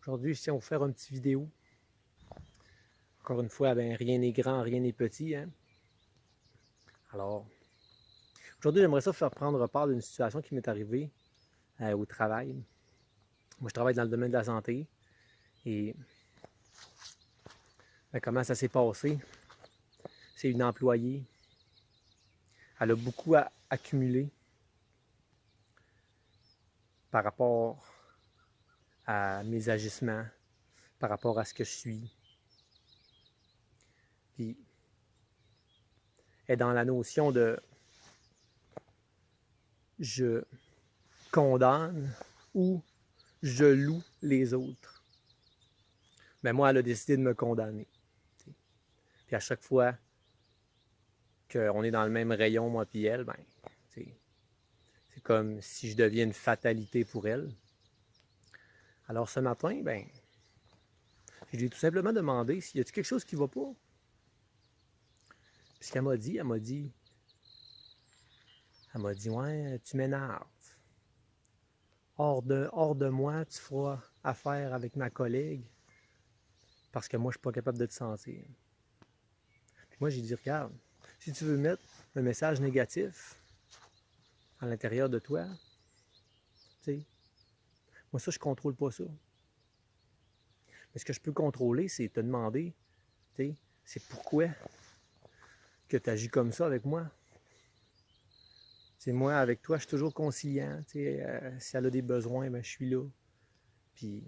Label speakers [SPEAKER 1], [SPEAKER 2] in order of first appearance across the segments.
[SPEAKER 1] Aujourd'hui, je tiens à vous faire une petite vidéo. Encore une fois, ben, rien n'est grand, rien n'est petit. Hein? Alors, aujourd'hui, j'aimerais ça faire prendre part d'une situation qui m'est arrivée au travail. Moi, je travaille dans le domaine de la santé. Et ben, comment ça s'est passé? C'est une employée. Elle a beaucoup accumulé par rapport à mes agissements, par rapport à ce que je suis. Puis, elle est dans la notion de je condamne ou je loue les autres. Mais moi, elle a décidé de me condamner. Puis à chaque fois qu'on est dans le même rayon, moi puis elle, ben, c'est comme si je deviens une fatalité pour elle. Alors ce matin, ben, je lui ai tout simplement demandé s'il y a quelque chose qui ne va pas. Puis ce qu'elle m'a dit, ouais, tu m'énerves. Hors de moi, tu feras affaire avec ma collègue parce que moi, je ne suis pas capable de te sentir. Puis moi, j'ai dit, regarde, si tu veux mettre un message négatif à l'intérieur de toi, tu sais, moi, ça, je ne contrôle pas ça. Mais ce que je peux contrôler, c'est te demander, tu sais, c'est pourquoi que tu agis comme ça avec moi. T'sais, moi, avec toi, je suis toujours conciliant. Si elle a des besoins, ben, je suis là. Puis,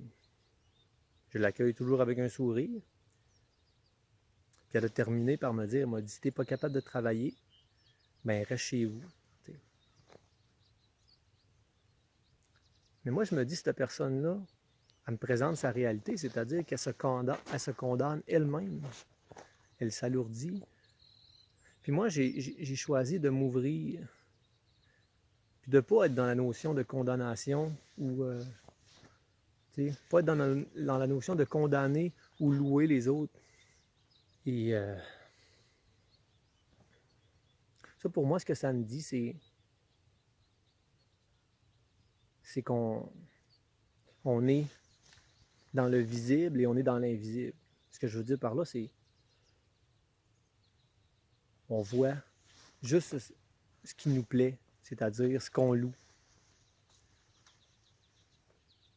[SPEAKER 1] je l'accueille toujours avec un sourire. Puis, elle a terminé par me dire, elle m'a dit, si t'es pas capable de travailler, ben, reste chez vous. T'sais. Mais moi, je me dis, cette personne-là, elle me présente sa réalité, c'est-à-dire qu'elle se condamne elle-même. Elle s'alourdit. Puis moi, j'ai choisi de m'ouvrir, puis de ne pas être dans la notion de condamnation ou pas être dans la notion de condamner ou louer les autres. Et ça, pour moi, ce que ça me dit, c'est qu'on est dans le visible et on est dans l'invisible. Ce que je veux dire par là, c'est on voit juste ce qui nous plaît, c'est-à-dire ce qu'on loue.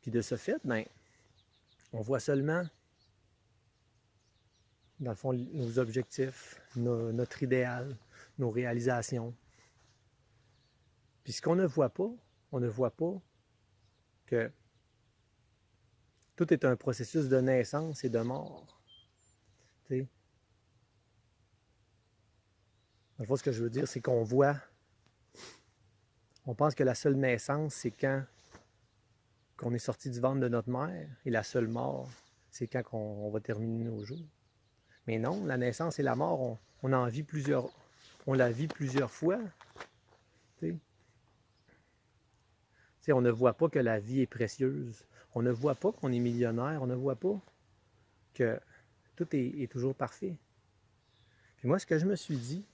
[SPEAKER 1] Puis de ce fait, ben, on voit seulement, dans le fond, nos objectifs, notre idéal, nos réalisations. Puis ce qu'on ne voit pas, on ne voit pas que tout est un processus de naissance et de mort. T'sais? Dans le fond, ce que je veux dire, c'est qu'on voit, on pense que la seule naissance, c'est quand qu'on est sorti du ventre de notre mère, et la seule mort, c'est quand on va terminer nos jours. Mais non, la naissance et la mort, on la vit plusieurs fois. T'sais? On ne voit pas que la vie est précieuse. On ne voit pas qu'on est millionnaire. On ne voit pas que tout est toujours parfait. Puis moi, ce que je me suis dit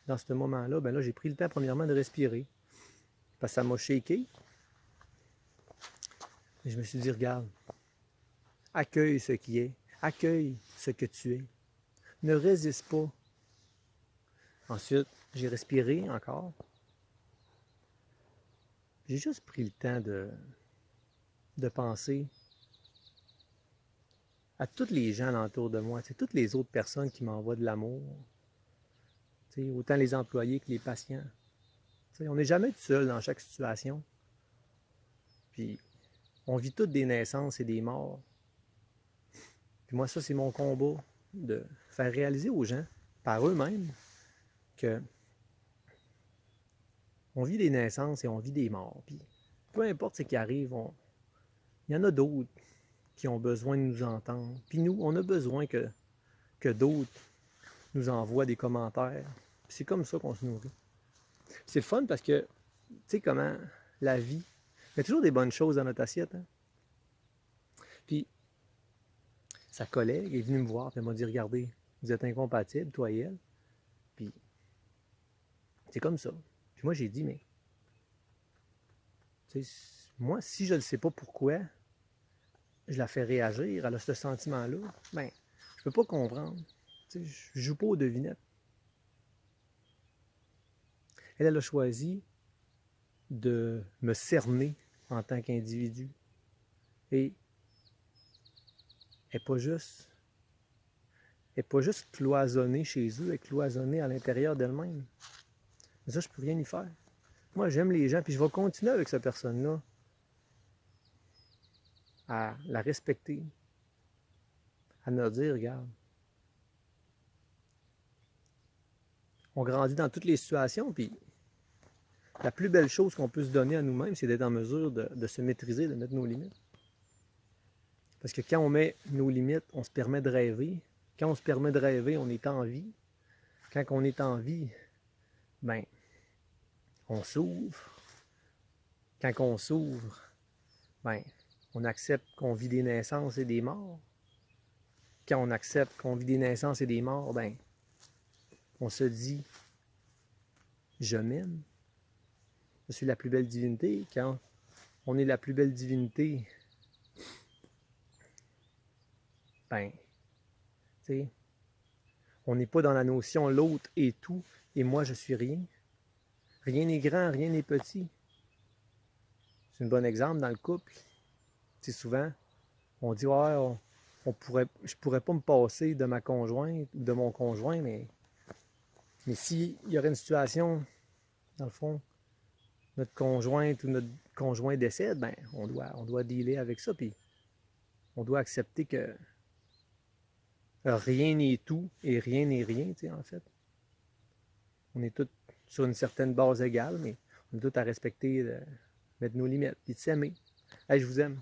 [SPEAKER 1] dans ce moment-là, ben là, j'ai pris le temps, premièrement, de respirer. Parce que ça m'a shaké. Et je me suis dit, regarde, accueille ce qui est. Accueille ce que tu es. Ne résiste pas. Ensuite, j'ai respiré encore. J'ai juste pris le temps de penser à tous les gens alentour de moi, toutes les autres personnes qui m'envoient de l'amour, autant les employés que les patients. On n'est jamais tout seul dans chaque situation. Puis, on vit toutes des naissances et des morts. Puis moi, ça, c'est mon combat, de faire réaliser aux gens, par eux-mêmes, que on vit des naissances et on vit des morts. Puis, peu importe ce qui arrive, il y en a d'autres qui ont besoin de nous entendre. Puis nous, on a besoin que d'autres nous envoient des commentaires. Puis c'est comme ça qu'on se nourrit. C'est le fun parce que, tu sais comment la vie, il y a toujours des bonnes choses dans notre assiette. Hein? Puis, sa collègue est venue me voir, puis elle m'a dit, regardez, vous êtes incompatibles, toi et elle. Puis, c'est comme ça. Puis moi, j'ai dit, mais, moi, si je ne sais pas pourquoi, je la fais réagir, elle a ce sentiment-là, ben, je peux pas comprendre. Tu sais, je joue pas aux devinettes. Elle a choisi de me cerner en tant qu'individu. Et elle n'est pas juste cloisonnée chez eux, elle est cloisonnée à l'intérieur d'elle-même. Mais ça, je peux rien y faire. Moi, j'aime les gens, puis je vais continuer avec cette personne-là à la respecter, à me dire, regarde, on grandit dans toutes les situations, puis la plus belle chose qu'on peut se donner à nous-mêmes, c'est d'être en mesure de se maîtriser, de mettre nos limites. Parce que quand on met nos limites, on se permet de rêver. Quand on se permet de rêver, on est en vie. Quand on est en vie, ben, on s'ouvre. Quand on s'ouvre, ben, on accepte qu'on vit des naissances et des morts. Quand on accepte qu'on vit des naissances et des morts, ben, on se dit, je m'aime. Je suis la plus belle divinité. Quand on est la plus belle divinité, ben, tu sais, on n'est pas dans la notion l'autre est tout et moi je suis rien. Rien n'est grand, rien n'est petit. C'est un bon exemple dans le couple. C'est souvent, on dit ouais, je pourrais pas me passer de ma conjointe ou de mon conjoint, mais s'il y aurait une situation, dans le fond, notre conjointe ou notre conjoint décède, ben, on doit dealer avec ça, puis on doit accepter que rien n'est tout et rien n'est rien, tu sais, en fait. On est tous sur une certaine base égale, mais on est tous à respecter, mettre nos limites, puis de s'aimer. Hey, je vous aime.